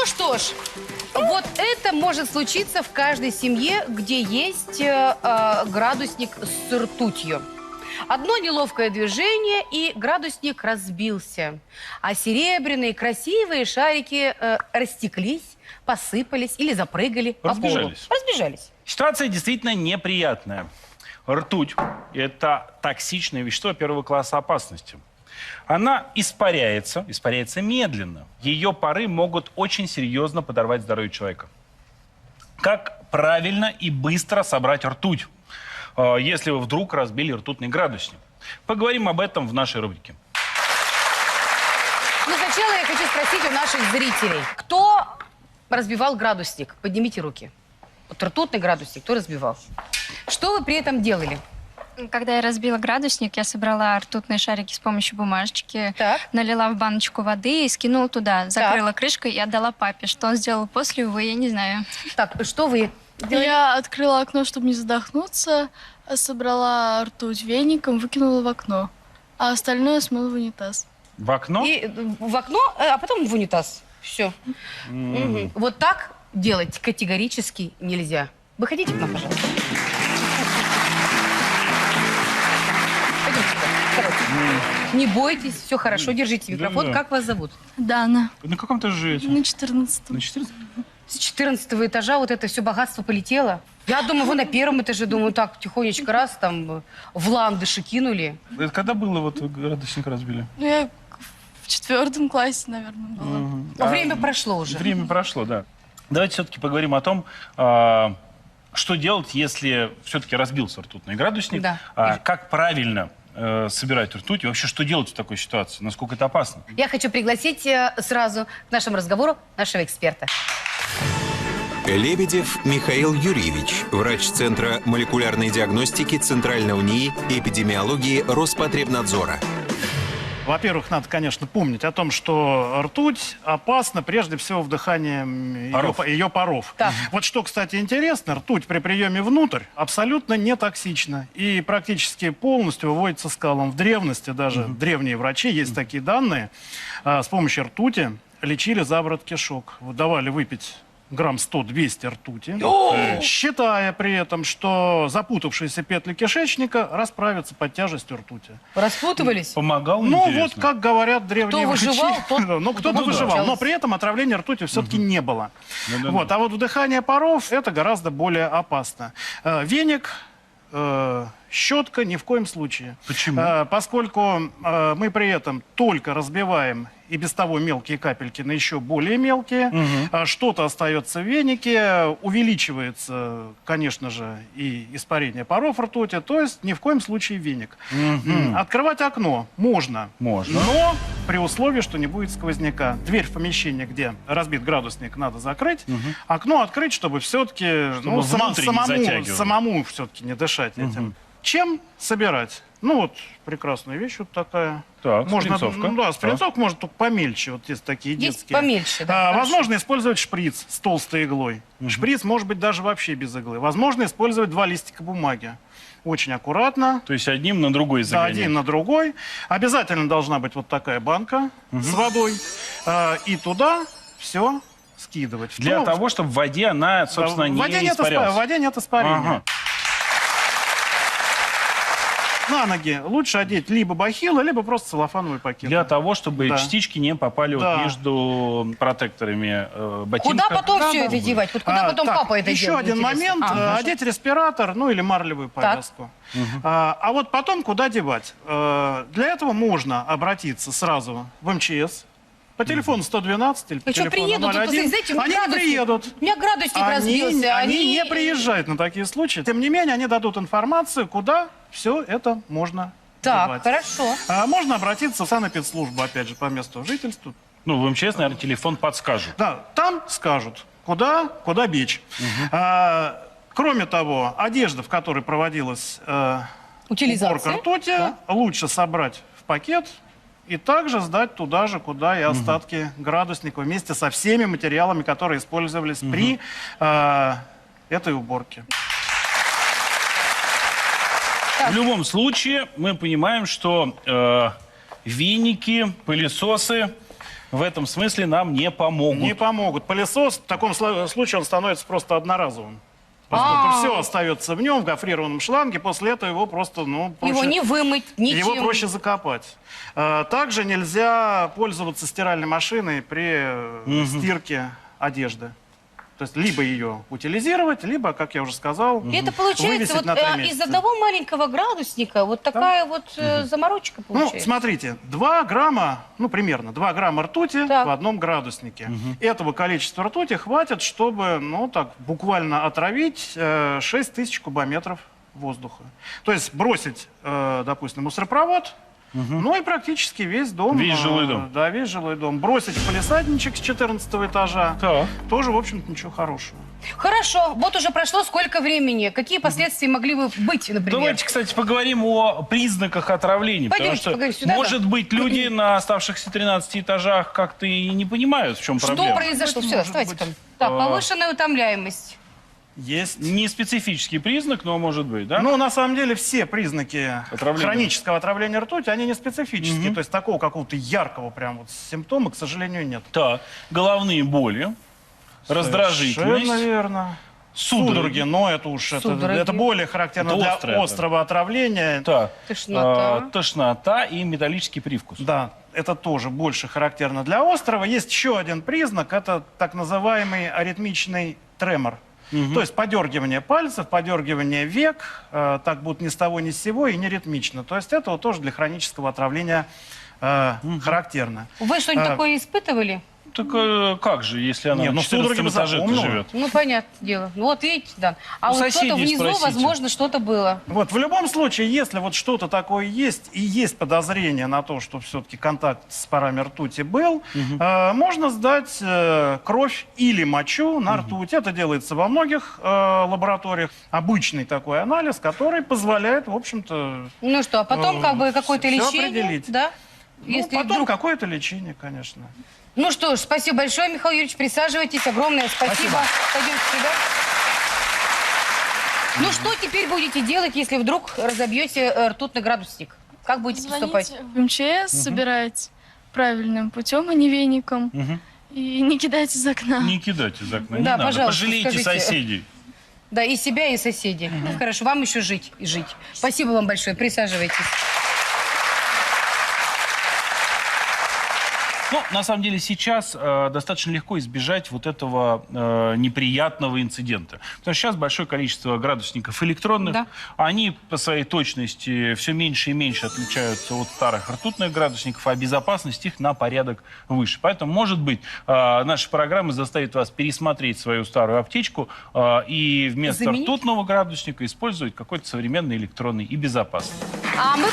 Ну что ж, вот это может случиться в каждой семье, где есть градусник с ртутью. Одно неловкое движение, и градусник разбился. А серебряные красивые шарики растеклись, посыпались или запрыгали по полу. Разбежались. Разбежались. Ситуация действительно неприятная. Ртуть – это токсичное вещество первого класса опасности. Она испаряется медленно. Ее пары могут очень серьезно подорвать здоровье человека. Как правильно и быстро собрать ртуть, если вы вдруг разбили ртутный градусник? Поговорим об этом в нашей рубрике. Но сначала я хочу спросить у наших зрителей, кто разбивал градусник? Поднимите руки. Вот ртутный градусник, кто разбивал? Что вы при этом делали? Когда я разбила градусник, я собрала ртутные шарики с помощью бумажечки, Так. налила в баночку воды и скинула туда, закрыла крышкой и отдала папе. Что он сделал после, увы, я не знаю. Так, что вы делали? Я открыла окно, чтобы не задохнуться, собрала ртуть веником, выкинула в окно, а остальное смыла в унитаз. В окно? И в окно, а потом в унитаз. Все. Вот так делать категорически нельзя. Выходите к нам, пожалуйста. Пойдемте сюда. Давайте. Не бойтесь, все хорошо, держите микрофон. Да. Как вас зовут? Дана, На каком ты живете? на 14-м. На 14? С 14-го этажа вот это все богатство полетело. Я думаю, вы на первом этаже, думаю, так, тихонечко раз, там, в ландыши кинули. Это когда было, вот градусник разбили? Ну, я в 4 классе, наверное, была. Время прошло уже. Время прошло, да. Давайте все-таки поговорим о том, что делать, если все-таки разбился ртутный градусник. Да. Как правильно собирать ртуть и вообще что делать в такой ситуации? Насколько это опасно? Я хочу пригласить сразу к нашему разговору нашего эксперта. Лебедев Михаил Юрьевич, врач Центра молекулярной диагностики Центрального НИИ эпидемиологии Роспотребнадзора. Во-первых, надо, конечно, помнить о том, что ртуть опасна прежде всего вдыханием ее паров. Так. Вот что, кстати, интересно, ртуть при приеме внутрь абсолютно не токсична и практически полностью выводится скалом. В древности даже древние врачи, есть такие данные, с помощью ртути лечили заворот кишок. Вот давали выпить грамм 100-200 ртути, считая при этом, что запутавшиеся петли кишечника расправятся под тяжестью ртути. Распутывались? Помогал? Ну, интересно? вот как говорят древние Кто выживал, врачи. тот- Ну, кто-то тот выживал, получалось. но при этом отравления ртутью все-таки не было. Да-да-да. Вот. А вот вдыхание паров – это гораздо более опасно. Веник, щетка ни в коем случае. Почему? Поскольку мы при этом только разбиваем и без того мелкие капельки на еще более мелкие, что-то остается в венике, увеличивается, конечно же, и испарение паров ртути, то есть ни в коем случае веник. Открывать окно можно, Можно. но при условии, что не будет сквозняка. Дверь в помещение, где разбит градусник, надо закрыть, окно открыть, чтобы все-таки Чтобы внутрь не затягивало. самому все-таки не дышать этим. Чем собирать? Ну вот, прекрасная вещь вот такая. Так, Можно, спринцовка. ну да, спринцовка может только помельче, вот есть такие Есть детские. помельче, да, хорошо. Возможно использовать шприц с толстой иглой. Шприц может быть даже вообще без иглы. Возможно использовать 2 листика бумаги. Очень аккуратно. То есть одним на другой Да, загонять. один на другой. Обязательно должна быть вот такая банка с водой. И туда все скидывать. Для того, чтобы в воде она, собственно, в воде не нет испарялась. в воде нет испарения. Ага. На ноги лучше одеть либо бахилы, либо просто целлофановый пакет. Для того, чтобы Да. частички не попали Да. вот между протекторами ботинка. Куда потом Да, все да. это девать? Вот куда потом Так, папа это еще делает? один интересно? момент. Одеть респиратор, ну или марлевую повязку. А вот потом куда девать? Для этого можно обратиться сразу в МЧС. По телефону 112 или по Ну что, телефону приедут, тут, 01. знаете, у меня Они не градусник- приедут. У меня градусник разбился. Они не приезжают на такие случаи. Тем не менее, они дадут информацию, куда все это можно Так, девать. хорошо. Можно обратиться в санэпидслужбу, опять же, по месту жительства. Ну, в МЧС, наверное, телефон подскажут. Да, там скажут, куда бечь. Кроме того, одежда, в которой проводилась Утилизация. уборка ртути, лучше собрать в пакет и также сдать туда же, куда и остатки градусника вместе со всеми материалами, которые использовались при этой уборке. В любом случае, мы понимаем, что веники, пылесосы в этом смысле нам не помогут. Не помогут. Пылесос в таком случае он становится просто одноразовым. Поскольку все остается в нем, в гофрированном шланге, после этого его просто, ну, проще, Его не вымыть ничем. его проще закопать. Также нельзя пользоваться стиральной машиной при стирке одежды. То есть либо ее утилизировать, либо, как я уже сказал, И это получается вывесить вот на 3 из месяца. одного маленького градусника вот такая вот заморочка Ну, получается. смотрите, 2 грамма, ну, примерно 2 грамма ртути Так. в одном градуснике. Этого количества ртути хватит, чтобы, ну, так, буквально отравить 6 тысяч кубометров воздуха. То есть бросить, допустим, мусоропровод, ну и практически весь дом. Весь жилой дом. Да, весь жилой дом. Бросить в палисадничек с 14 этажа. Так. Тоже, в общем-то, ничего хорошего. Хорошо, вот уже прошло сколько времени? Какие последствия могли бы быть, например? Давайте, кстати, поговорим о признаках отравления. Пойдемте, потому что, поговорим сюда, может быть, люди на оставшихся 13 этажах как-то и не понимают, в чем Что проблема. произошло? Это Все, может давайте быть, там. Так, повышенная утомляемость. Есть. Не специфический признак, но может быть, да? Ну, на самом деле, все признаки Отравления. хронического отравления ртути, они не специфические. То есть такого какого-то яркого прям вот симптома, к сожалению, нет. Так, головные боли, раздражительность, Совершенно верно. судороги. Но это уж Судороги. это более характерно Это для острое, острого отравления. Так, Тошнота. тошнота и металлический привкус. Да, это тоже больше характерно для острого. Есть еще один признак, это так называемый аритмичный тремор. То есть подергивание пальцев, подергивание век, так будто ни с того ни с сего и не ритмично. То есть это вот тоже для хронического отравления характерно. Вы что-нибудь такое испытывали? Так как же, если она Не, на ну, 14 судороги бы этаже запомнила. живет? Ну, понятное дело. Ну, вот видите, да. А У вот кто-то соседей внизу, спросите. возможно, что-то было. Вот, в любом случае, если вот что-то такое есть, и есть подозрение на то, что все-таки контакт с парами ртути был, можно сдать кровь или мочу на ртуть. Это делается во многих лабораториях. Обычный такой анализ, который позволяет, в общем-то, Ну что, а потом как бы какое-то всё лечение, определить. да? ну, Если потом вдруг... какое-то лечение, конечно. Ну что ж, спасибо большое, Михаил Юрьевич. Присаживайтесь. Огромное спасибо. Пойдемте сюда. Ну что теперь будете делать, если вдруг разобьете ртутный градусник? Как будете поступать? Звоните в МЧС, собирать правильным путем, а не веником. И не кидать из окна. Не кидайте из окна, не Да, надо. пожалуйста, Пожалейте скажите. соседей. Да, и себя, и соседей. Ну, хорошо, вам еще жить и жить. Спасибо вам большое. Присаживайтесь. Ну, на самом деле, сейчас достаточно легко избежать вот этого неприятного инцидента. Потому что сейчас большое количество градусников электронных. Да. Они по своей точности все меньше и меньше отличаются от старых ртутных градусников, а безопасность их на порядок выше. Поэтому, может быть, наша программа заставит вас пересмотреть свою старую аптечку и вместо Заменить? ртутного градусника использовать какой-то современный электронный и безопасный. А мы